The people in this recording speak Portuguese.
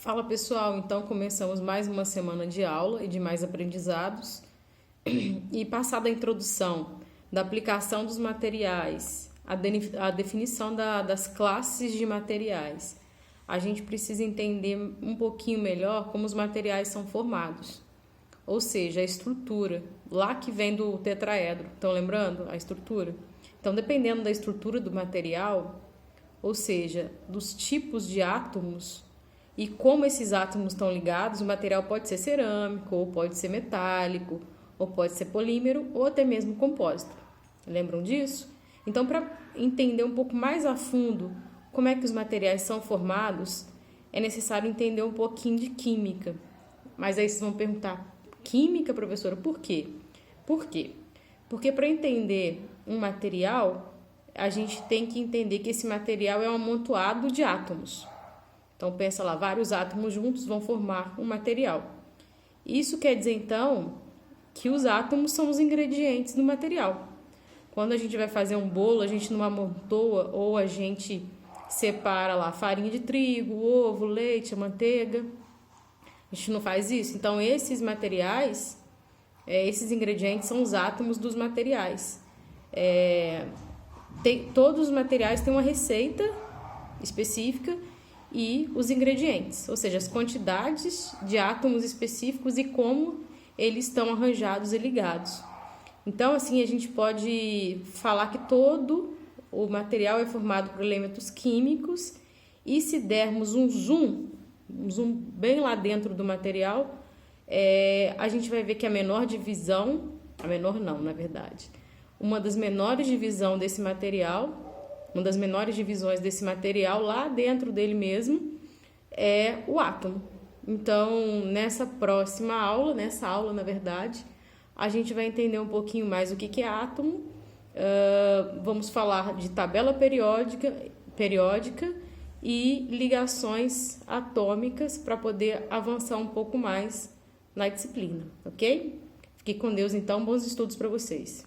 Fala pessoal, então começamos mais uma semana de aula e de mais aprendizados. E passada a introdução da aplicação dos materiais, a definição das classes de materiais, a gente precisa entender um pouquinho melhor como os materiais são formados, ou seja, a estrutura, lá que vem do tetraedro. Estão lembrando a estrutura? Então, dependendo da estrutura do material, ou seja, dos tipos de átomos, e como esses átomos estão ligados, o material pode ser cerâmico, ou pode ser metálico, ou pode ser polímero, ou até mesmo compósito. Lembram disso? Então, para entender um pouco mais a fundo como é que os materiais são formados, é necessário entender um pouquinho de química. Mas aí vocês vão perguntar, química, professora, por quê? Por quê? Porque para entender um material, a gente tem que entender que esse material é um amontoado de átomos. Então, pensa lá, vários átomos juntos vão formar um material. Isso quer dizer, então, que os átomos são os ingredientes do material. Quando a gente vai fazer um bolo, a gente não amontoa ou a gente separa lá farinha de trigo, ovo, leite, manteiga. A gente não faz isso. Então, esses materiais, esses ingredientes são os átomos dos materiais. Todos os materiais têm uma receita específica e os ingredientes, ou seja, as quantidades de átomos específicos e como eles estão arranjados e ligados. Então, assim, a gente pode falar que todo o material é formado por elementos químicos e se dermos um zoom bem lá dentro do material, a gente vai ver que a menor divisão, a menor não, na verdade, uma das menores divisões desse material, uma das menores divisões desse material lá dentro dele mesmo é o átomo. Então, nessa próxima aula, na verdade, a gente vai entender um pouquinho mais o que é átomo. Vamos falar de tabela periódica e ligações atômicas para poder avançar um pouco mais na disciplina, ok? Fique com Deus, então. Bons estudos para vocês.